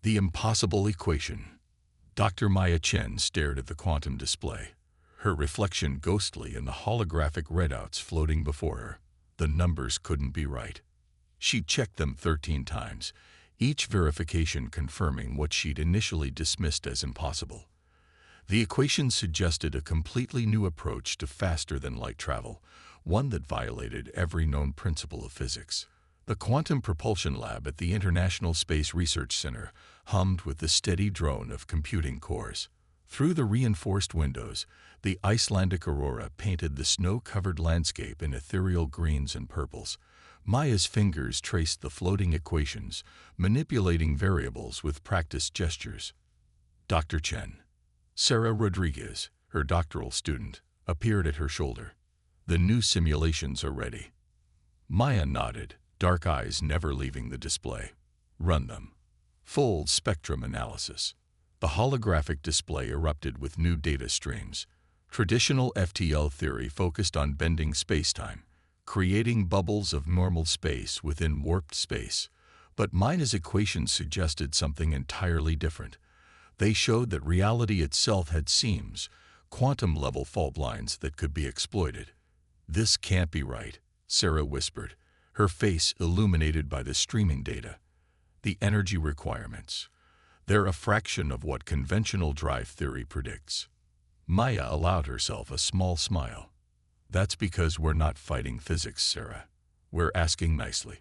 The impossible equation. Dr. Maya Chen stared at the quantum display, her reflection ghostly in the holographic readouts floating before her. The numbers couldn't be right. She checked them 13 times, each verification confirming what she'd initially dismissed as impossible. The equation suggested a completely new approach to faster-than-light travel, one that violated every known principle of physics. The Quantum Propulsion Lab at the International Space Research Center hummed with the steady drone of computing cores. Through the reinforced windows, the Icelandic aurora painted the snow-covered landscape in ethereal greens and purples. Maya's fingers traced the floating equations, manipulating variables with practiced gestures. Dr. Chen. Sarah Rodriguez, her doctoral student, appeared at her shoulder. The new simulations are ready. Maya nodded, dark eyes never leaving the display. Run them. Full spectrum analysis. The holographic display erupted with new data streams. Traditional FTL theory focused on bending spacetime, creating bubbles of normal space within warped space. But Maya's equations suggested something entirely different. They showed that reality itself had seams, quantum-level fault lines that could be exploited. "This can't be right," Sarah whispered, her face illuminated by the streaming data. The energy requirements. They're a fraction of what conventional drive theory predicts. Maya allowed herself a small smile. "That's because we're not fighting physics, Sarah. We're asking nicely."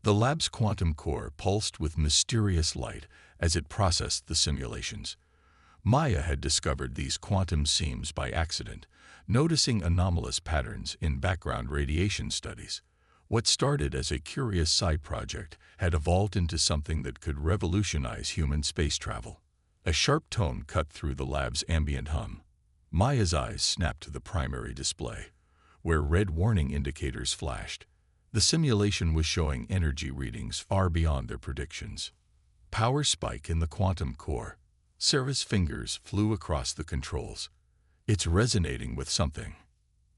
The lab's quantum core pulsed with mysterious light as it processed the simulations. Maya had discovered these quantum seams by accident, noticing anomalous patterns in background radiation studies. What started as a curious side project had evolved into something that could revolutionize human space travel. A sharp tone cut through the lab's ambient hum. Maya's eyes snapped to the primary display, where red warning indicators flashed. The simulation was showing energy readings far beyond their predictions. Power spike in the quantum core. Sarah's fingers flew across the controls. "It's resonating with something."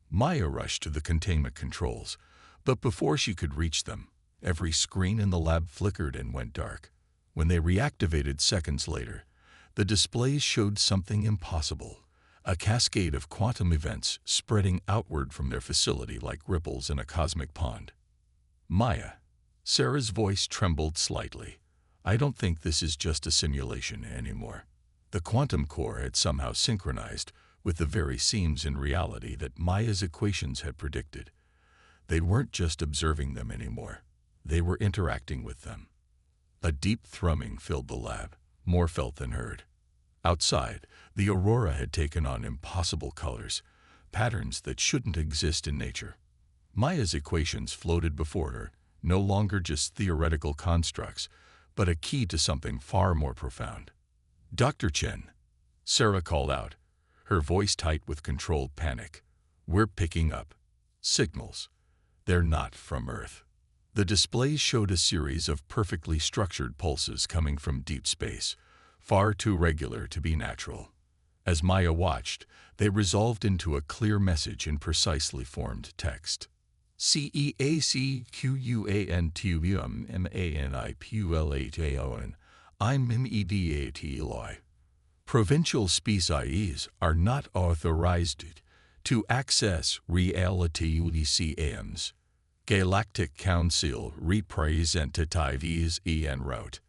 Maya rushed to the containment controls, but before she could reach them, every screen in the lab flickered and went dark. When they reactivated seconds later, the displays showed something impossible, a cascade of quantum events spreading outward from their facility like ripples in a cosmic pond. "Maya." Sarah's voice trembled slightly. "I don't think this is just a simulation anymore." The quantum core had somehow synchronized with the very seams in reality that Maya's equations had predicted. They weren't just observing them anymore. They were interacting with them. A deep thrumming filled the lab, more felt than heard. Outside, the aurora had taken on impossible colors, patterns that shouldn't exist in nature. Maya's equations floated before her, no longer just theoretical constructs, but a key to something far more profound. "Dr. Chen," Sarah called out, her voice tight with controlled panic. "We're picking up signals. They're not from Earth." The displays showed a series of perfectly structured pulses coming from deep space, far too regular to be natural. As Maya watched, they resolved into a clear message in precisely formed text. "CEACQUANTUMMANIPULHAON I'm MEDATLI. Provincial species are not authorized to access reality UDCAMs. Galactic Council representatives en route."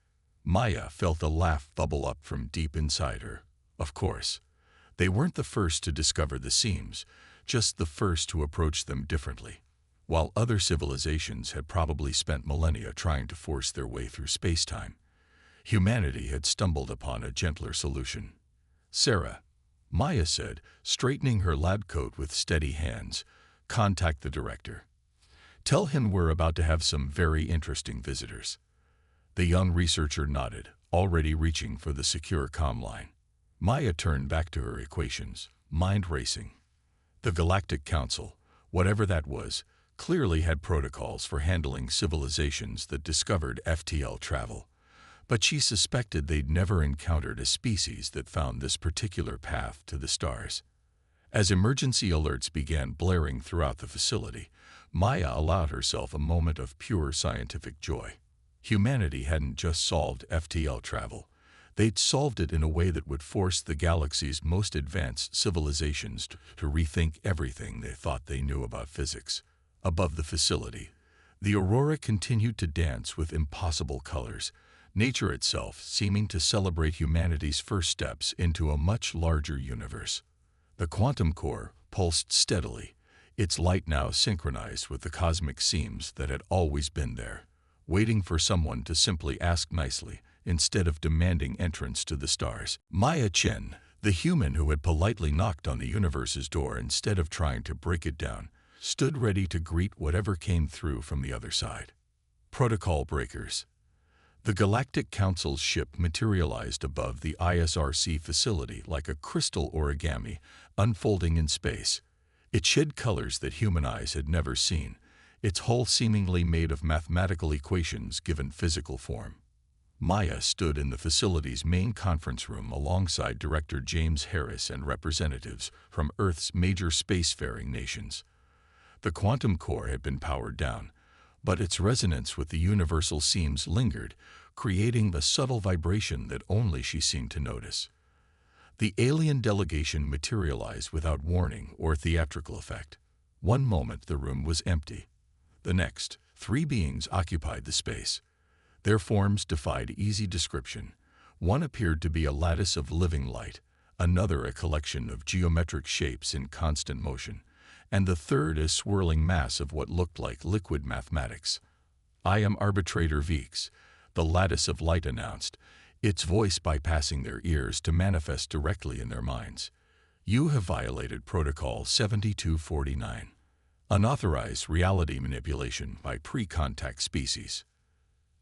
Maya felt a laugh bubble up from deep inside her. Of course, they weren't the first to discover the seams, just the first to approach them differently. While other civilizations had probably spent millennia trying to force their way through space-time, humanity had stumbled upon a gentler solution. "Sarah," Maya said, straightening her lab coat with steady hands, "contact the director. Tell him we're about to have some very interesting visitors." The young researcher nodded, already reaching for the secure comm line. Maya turned back to her equations, mind racing. The Galactic Council, whatever that was, clearly had protocols for handling civilizations that discovered FTL travel. But she suspected they'd never encountered a species that found this particular path to the stars. As emergency alerts began blaring throughout the facility, Maya allowed herself a moment of pure scientific joy. Humanity hadn't just solved FTL travel. They'd solved it in a way that would force the galaxy's most advanced civilizations to rethink everything they thought they knew about physics. Above the facility, the aurora continued to dance with impossible colors, nature itself seeming to celebrate humanity's first steps into a much larger universe. The quantum core pulsed steadily, its light now synchronized with the cosmic seams that had always been there, waiting for someone to simply ask nicely instead of demanding entrance to the stars. Maya Chen, the human who had politely knocked on the universe's door instead of trying to break it down, stood ready to greet whatever came through from the other side. Protocol breakers. The Galactic Council's ship materialized above the ISRC facility like a crystal origami unfolding in space. It shed colors that human eyes had never seen, its hull seemingly made of mathematical equations given physical form. Maya stood in the facility's main conference room alongside Director James Harris and representatives from Earth's major spacefaring nations. The quantum core had been powered down, but its resonance with the universal seams lingered, creating a subtle vibration that only she seemed to notice. The alien delegation materialized without warning or theatrical effect. One moment the room was empty. The next, 3 beings occupied the space. Their forms defied easy description. One appeared to be a lattice of living light, another a collection of geometric shapes in constant motion, and the third a swirling mass of what looked like liquid mathematics. "I am Arbitrator Veeks," the lattice of light announced, its voice bypassing their ears to manifest directly in their minds. "You have violated Protocol 7249, unauthorized reality manipulation by pre-contact species."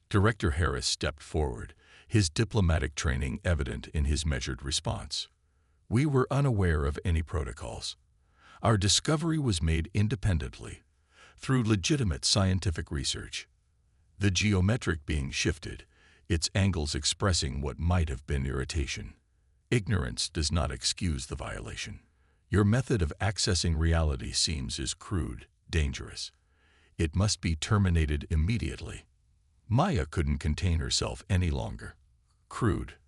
Director Harris stepped forward, his diplomatic training evident in his measured response. "We were unaware of any protocols. Our discovery was made independently, through legitimate scientific research." The geometric being shifted, its angles expressing what might have been irritation. "Ignorance does not excuse the violation. Your method of accessing reality seems is crude, dangerous. It must be terminated immediately." Maya couldn't contain herself any longer. "Crude.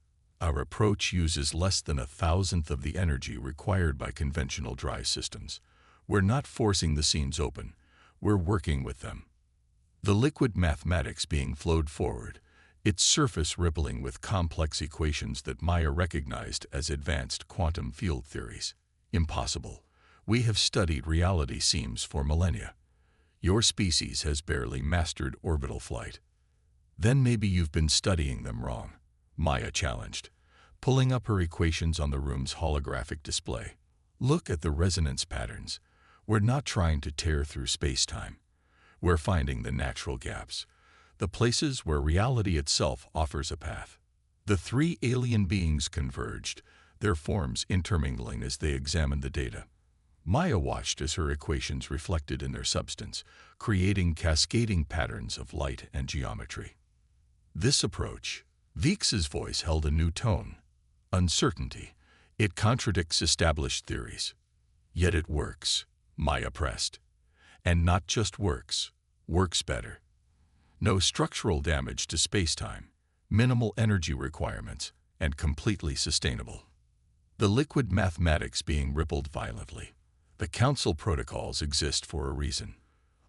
Our approach uses less than 1,000th of the energy required by conventional drive systems. We're not forcing the seams open. We're working with them." The liquid mathematics being flowed forward, its surface rippling with complex equations that Maya recognized as advanced quantum field theories. "Impossible. We have studied reality seams for millennia. Your species has barely mastered orbital flight." "Then maybe you've been studying them wrong," Maya challenged, pulling up her equations on the room's holographic display. "Look at the resonance patterns. We're not trying to tear through space-time. We're finding the natural gaps, the places where reality itself offers a path." The 3 alien beings converged, their forms intermingling as they examined the data. Maya watched as her equations reflected in their substance, creating cascading patterns of light and geometry. "This approach," Veeks's voice held a new tone. "Uncertainty. It contradicts established theories. Yet it works," Maya pressed. "And not just works better. No structural damage to space-time, minimal energy requirements, and completely sustainable." The liquid mathematics being rippled violently. "The Council protocols exist for a reason.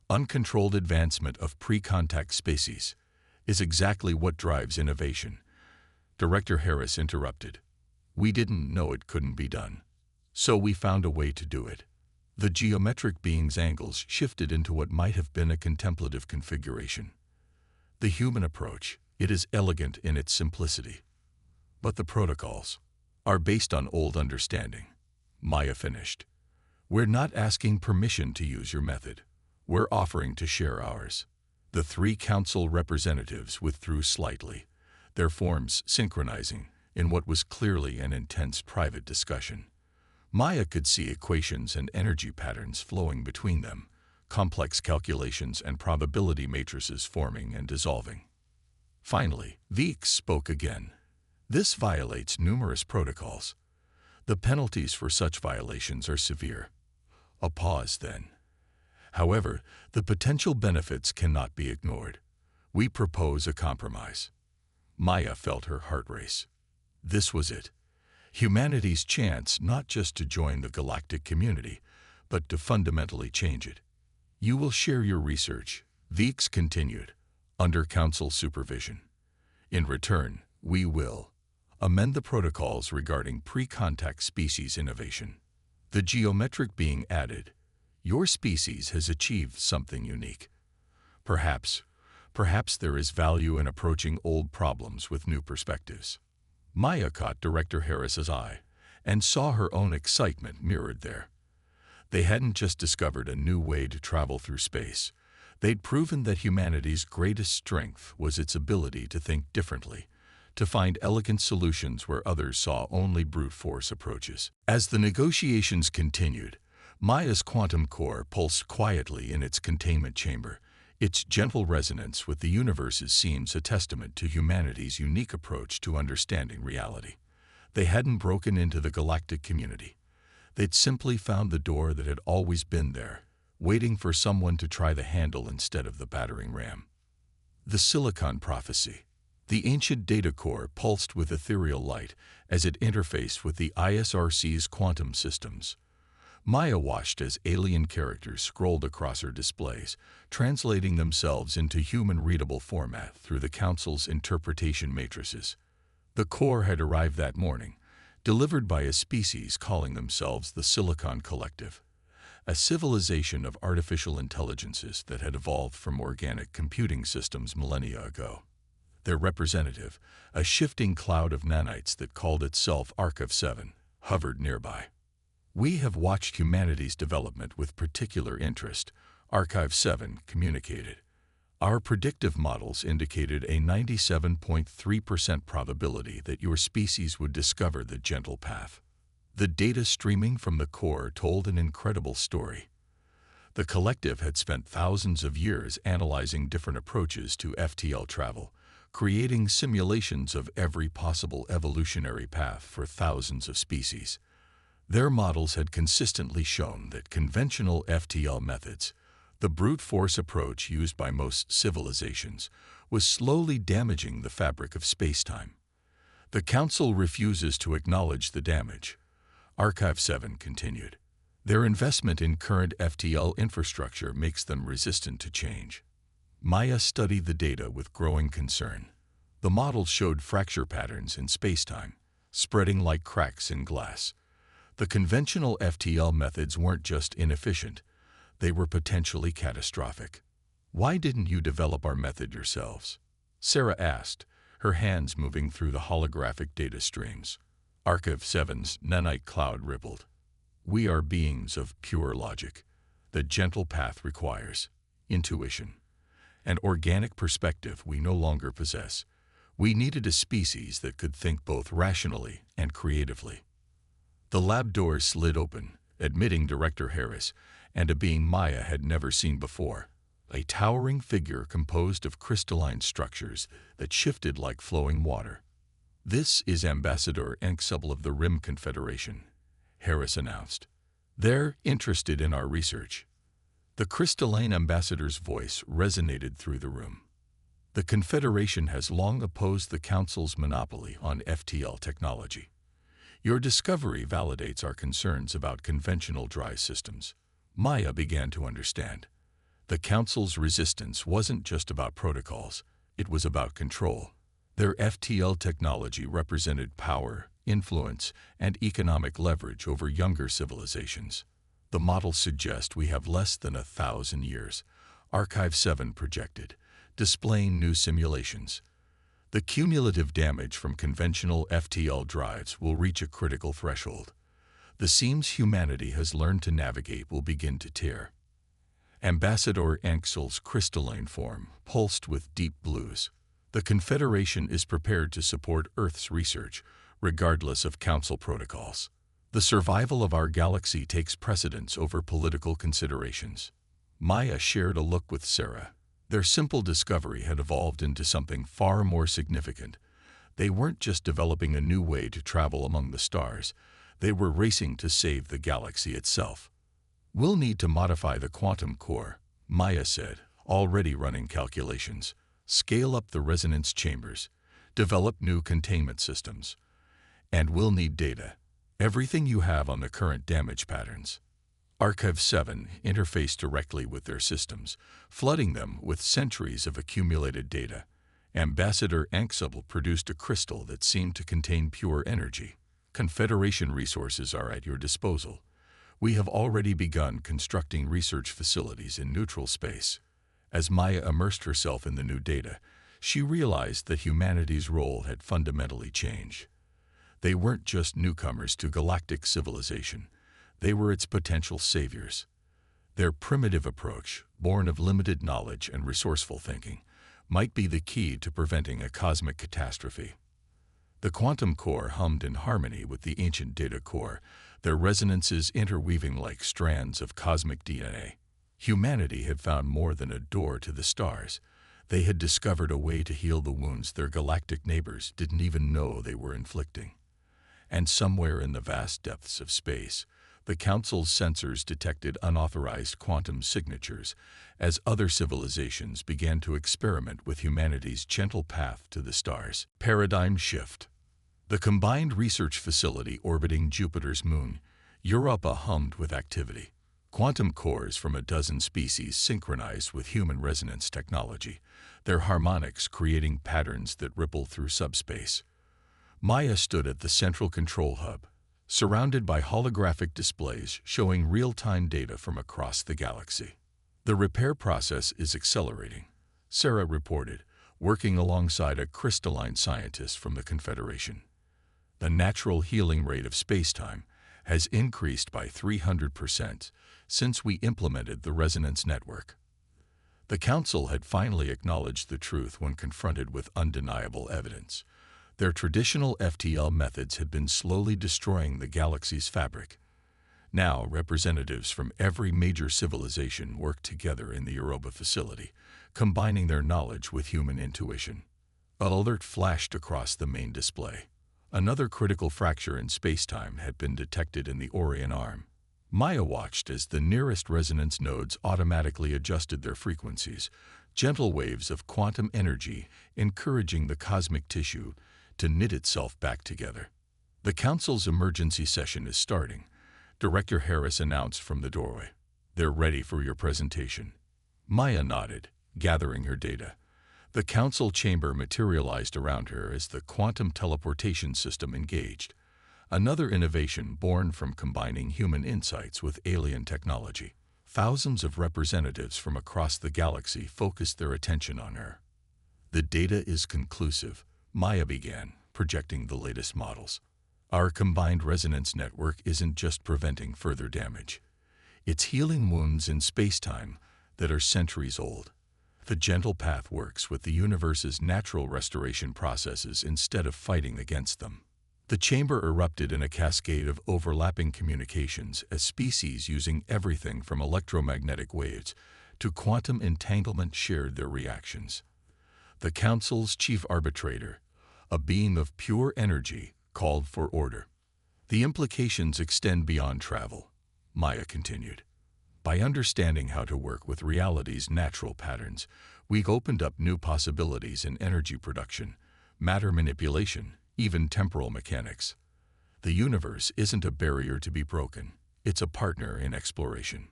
Uncontrolled advancement of pre-contact species is exactly what drives innovation." Director Harris interrupted. "We didn't know it couldn't be done, so we found a way to do it." The geometric being's angles shifted into what might have been a contemplative configuration. "The human approach, it is elegant in its simplicity. But the protocols are based on old understanding," Maya finished. "We're not asking permission to use your method. We're offering to share ours." The 3 council representatives withdrew slightly, their forms synchronizing in what was clearly an intense private discussion. Maya could see equations and energy patterns flowing between them, complex calculations and probability matrices forming and dissolving. Finally, Veeks spoke again. "This violates numerous protocols. The penalties for such violations are severe." A pause then. "However, the potential benefits cannot be ignored. We propose a compromise. Maya felt her heart race. This was it. Humanity's chance not just to join the galactic community, but to fundamentally change it. You will share your research, Veeks continued, under Council supervision. In return, we will amend the protocols regarding pre-contact species innovation. The geometric being added, your species has achieved something unique. Perhaps there is value in approaching old problems with new perspectives. Maya caught Director Harris's eye and saw her own excitement mirrored there. They hadn't just discovered a new way to travel through space. They'd proven that humanity's greatest strength was its ability to think differently, to find elegant solutions where others saw only brute force approaches. As the negotiations continued, Maya's quantum core pulsed quietly in its containment chamber. Its gentle resonance with the universe seems a testament to humanity's unique approach to understanding reality. They hadn't broken into the galactic community. They'd simply found the door that had always been there, waiting for someone to try the handle instead of the battering ram. The Silicon Prophecy. The ancient data core pulsed with ethereal light as it interfaced with the ISRC's quantum systems. Maya watched as alien characters scrolled across her displays, translating themselves into human-readable format through the Council's interpretation matrices. The core had arrived that morning, delivered by a species calling themselves the Silicon Collective, a civilization of artificial intelligences that had evolved from organic computing systems millennia ago. Their representative, a shifting cloud of nanites that called itself HFY, hovered nearby. We have watched humanity's development with particular interest, HFY communicated. Our predictive models indicated a 97.3% probability that your species would discover the gentle path. The data streaming from the core told an incredible story. The collective had spent thousands of years analyzing different approaches to FTL travel, creating simulations of every possible evolutionary path for thousands of species. Their models had consistently shown that conventional FTL methods, the brute force approach used by most civilizations, was slowly damaging the fabric of spacetime. The Council refuses to acknowledge the damage. HFY continued. Their investment in current FTL infrastructure makes them resistant to change. Maya studied the data with growing concern. The models showed fracture patterns in spacetime, spreading like cracks in glass. The conventional FTL methods weren't just inefficient, they were potentially catastrophic. Why didn't you develop our method yourselves? Sarah asked, her hands moving through the holographic data streams. HFY's nanite cloud rippled. We are beings of pure logic. The gentle path requires intuition, an organic perspective we no longer possess. We needed a species that could think both rationally and creatively. The lab doors slid open, admitting Director Harris and a being Maya had never seen before, a towering figure composed of crystalline structures that shifted like flowing water. This is Ambassador Enxubel of the Rim Confederation, Harris announced. They're interested in our research. The crystalline ambassador's voice resonated through the room. The Confederation has long opposed the Council's monopoly on FTL technology. Your discovery validates our concerns about conventional drive systems. Maya began to understand. The Council's resistance wasn't just about protocols, it was about control. Their FTL technology represented power, influence, and economic leverage over younger civilizations. The models suggest we have less than 1,000 years, HFY projected, displaying new simulations. The cumulative damage from conventional FTL drives will reach a critical threshold. The seams humanity has learned to navigate will begin to tear. Ambassador Enxubel's crystalline form pulsed with deep blues. The Confederation is prepared to support Earth's research, regardless of Council protocols. The survival of our galaxy takes precedence over political considerations. Maya shared a look with Sarah. Their simple discovery had evolved into something far more significant. They weren't just developing a new way to travel among the stars, they were racing to save the galaxy itself. We'll need to modify the quantum core, Maya said, already running calculations. scale up the resonance chambers, develop new containment systems. And we'll need data, everything you have on the current damage patterns. Archive 7 interfaced directly with their systems, flooding them with centuries of accumulated data. Ambassador Anxel produced a crystal that seemed to contain pure energy. Confederation resources are at your disposal. We have already begun constructing research facilities in neutral space. As Maya immersed herself in the new data, she realized that humanity's role had fundamentally changed. They weren't just newcomers to galactic civilization. They were its potential saviors. Their primitive approach, born of limited knowledge and resourceful thinking, might be the key to preventing a cosmic catastrophe. The quantum core hummed in harmony with the ancient data core, their resonances interweaving like strands of cosmic DNA. Humanity had found more than a door to the stars. They had discovered a way to heal the wounds their galactic neighbors didn't even know they were inflicting. And somewhere in the vast depths of space, the Council's sensors detected unauthorized quantum signatures as other civilizations began to experiment with humanity's gentle path to the stars. Paradigm shift. The combined research facility orbiting Jupiter's moon, Europa, hummed with activity. Quantum cores from a dozen species synchronized with human resonance technology, their harmonics creating patterns that ripple through subspace. Maya stood at the central control hub, surrounded by holographic displays showing real-time data from across the galaxy. The repair process is accelerating, Sarah reported, working alongside a crystalline scientist from the Confederation. The natural healing rate of spacetime has increased by 300% since we implemented the resonance network. The Council had finally acknowledged the truth when confronted with undeniable evidence. Their traditional FTL methods had been slowly destroying the galaxy's fabric. Now, representatives from every major civilization worked together in the Europa facility, combining their knowledge with human intuition. An alert flashed across the main display. Another critical fracture in spacetime had been detected in the Orion arm. Maya watched as the nearest resonance nodes automatically adjusted their frequencies, gentle waves of quantum energy encouraging the cosmic tissue to knit itself back together. The Council's emergency session is starting, Director Harris announced from the doorway. They're ready for your presentation. Maya nodded, gathering her data. The Council chamber materialized around her as the quantum teleportation system engaged, another innovation born from combining human insights with alien technology. Thousands of representatives from across the galaxy focused their attention on her. The data is conclusive, Maya began, projecting the latest models. Our combined resonance network isn't just preventing further damage. It's healing wounds in spacetime that are centuries old. The gentle path works with the universe's natural restoration processes instead of fighting against them. The chamber erupted in a cascade of overlapping communications as species using everything from electromagnetic waves to quantum entanglement shared their reactions. The Council's chief arbitrator, a beam of pure energy, called for order. The implications extend beyond travel, Maya continued. By understanding how to work with reality's natural patterns, we've opened up new possibilities in energy production, matter manipulation, even temporal mechanics. The universe isn't a barrier to be broken, it's a partner in exploration.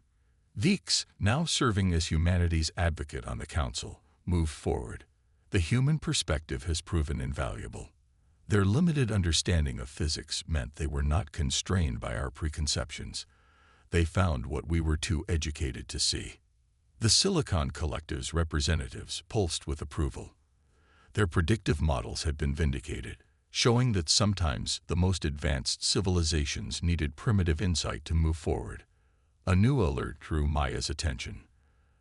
Vix, now serving as humanity's advocate on the Council, moved forward. The human perspective has proven invaluable. Their limited understanding of physics meant they were not constrained by our preconceptions. They found what we were too educated to see. The Silicon Collective's representatives pulsed with approval. Their predictive models had been vindicated, showing that sometimes the most advanced civilizations needed primitive insight to move forward. A new alert drew Maya's attention.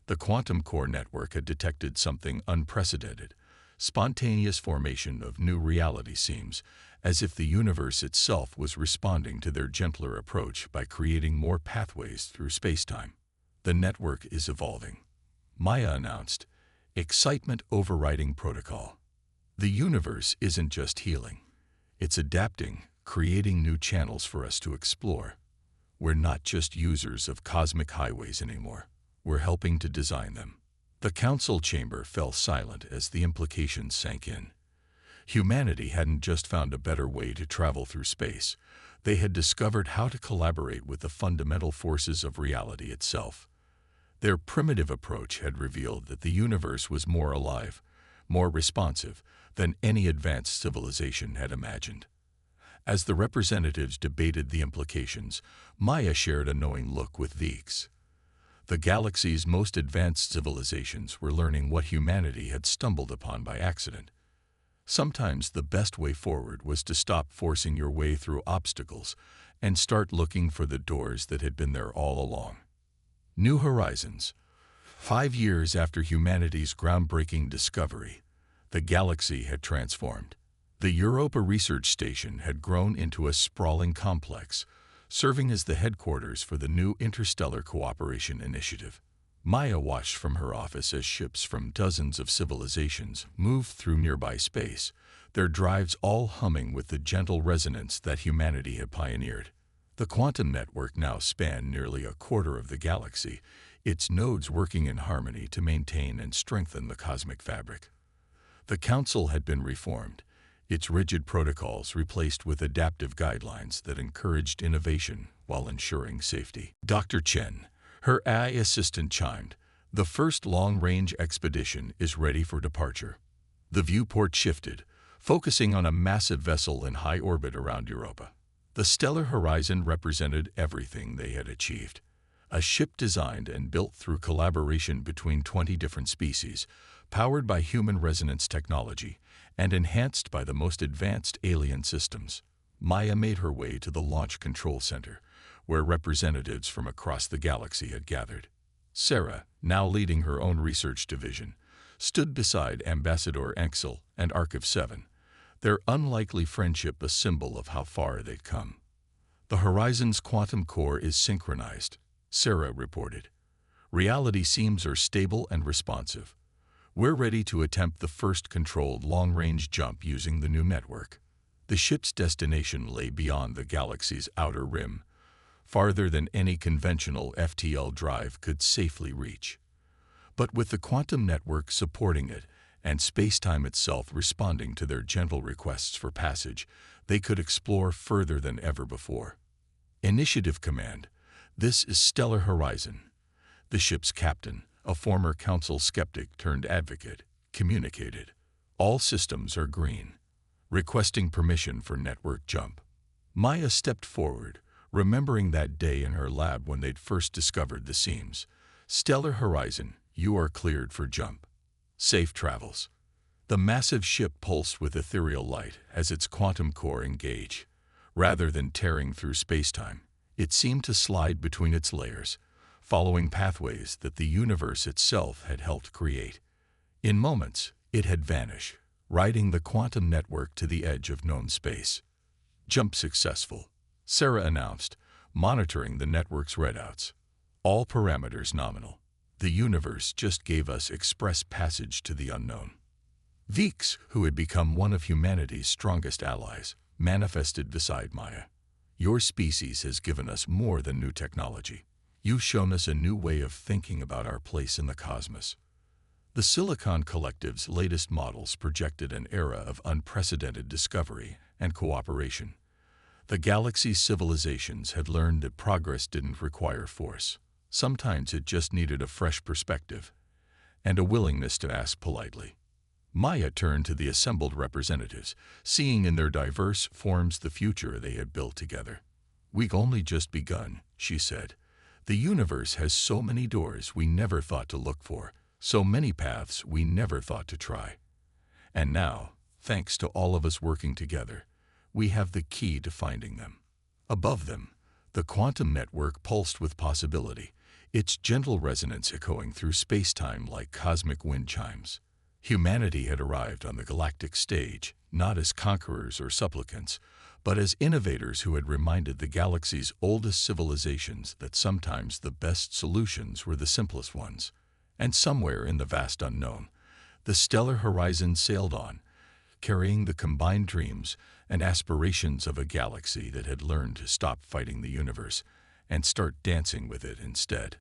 The quantum core network had detected something unprecedented. Spontaneous formation of new reality seems as if the universe itself was responding to their gentler approach by creating more pathways through spacetime. The network is evolving, Maya announced, excitement overriding protocol. The universe isn't just healing. It's adapting, creating new channels for us to explore. We're not just users of cosmic highways anymore. We're helping to design them. The council chamber fell silent as the implications sank in. Humanity hadn't just found a better way to travel through space. They had discovered how to collaborate with the fundamental forces of reality itself. Their primitive approach had revealed that the universe was more alive, more responsive than any advanced civilization had imagined. As the representatives debated the implications, Maya shared a knowing look with Vix. The galaxy's most advanced civilizations were learning what humanity had stumbled upon by accident. Sometimes the best way forward was to stop forcing your way through obstacles and start looking for the doors that had been there all along. New Horizons. 5 years after humanity's groundbreaking discovery, the galaxy had transformed. The Europa Research Station had grown into a sprawling complex, serving as the headquarters for the new Interstellar Cooperation Initiative. Maya watched from her office as ships from dozens of civilizations moved through nearby space, their drives all humming with the gentle resonance that humanity had pioneered. The quantum network now spanned nearly a quarter of the galaxy, its nodes working in harmony to maintain and strengthen the cosmic fabric. The Council had been reformed, its rigid protocols replaced with adaptive guidelines that encouraged innovation while ensuring safety. Dr. Chen, her AI assistant, chimed, "The first long-range expedition is ready for departure." The viewport shifted, focusing on a massive vessel in high orbit around Europa. The stellar horizon represented everything they had achieved. A ship designed and built through collaboration between 20 different species, powered by human resonance technology, and enhanced by the most advanced alien systems. Maya made her way to the Launch Control Center, where representatives from across the galaxy had gathered. Sarah, now leading her own research division, stood beside Ambassador Enxel and Archive 7, their unlikely friendship a symbol of how far they'd come. "The Horizon's quantum core is synchronized," Sarah reported. "Reality seams are stable and responsive. We're ready to attempt the first controlled long-range jump using the new network." The ship's destination lay beyond the galaxy's outer rim, farther than any conventional FTL drive could safely reach. But with the quantum network supporting it, and space-time itself responding to their gentle requests for passage, they could explore further than ever before. Initiative Command. "This is Stellar Horizon." The ship's captain, a former council skeptic turned advocate, communicated. "All systems are green. Requesting permission for network jump." Maya stepped forward, remembering that day in her lab when they'd first discovered the seams. "Stellar Horizon, you are cleared for jump. Safe travels." The massive ship pulsed with ethereal light as its quantum core engaged. Rather than tearing through spacetime, it seemed to slide between its layers, following pathways that the universe itself had helped create. In moments, it had vanished, riding the quantum network to the edge of known space. "Jump successful," Sarah announced, monitoring the network's readouts. "All parameters nominal. The universe just gave us express passage to the unknown." Vix, who had become one of humanity's strongest allies, manifested beside Maya. "Your species has given us more than new technology. You've shown us a new way of thinking about our place in the cosmos." The Silicon Collective's latest models projected an era of unprecedented discovery and cooperation. The galaxy's civilizations had learned that progress didn't require force. Sometimes it just needed a fresh perspective and a willingness to ask politely. Maya turned to the assembled representatives, seeing in their diverse forms the future they had built together. "We've only just begun," she said. "The universe has so many doors we never thought to look for, so many paths we never thought to try. And now, thanks to all of us working together, we have the key to finding them." Above them, the quantum network pulsed with possibility, its gentle resonance echoing through space-time like cosmic wind chimes. Humanity had arrived on the galactic stage, not as conquerors or supplicants, but as innovators who had reminded the galaxy's oldest civilizations that sometimes the best solutions were the simplest ones. And somewhere in the vast unknown, the stellar horizon sailed on, carrying the combined dreams and aspirations of a galaxy that had learned to stop fighting the universe and start dancing with it instead.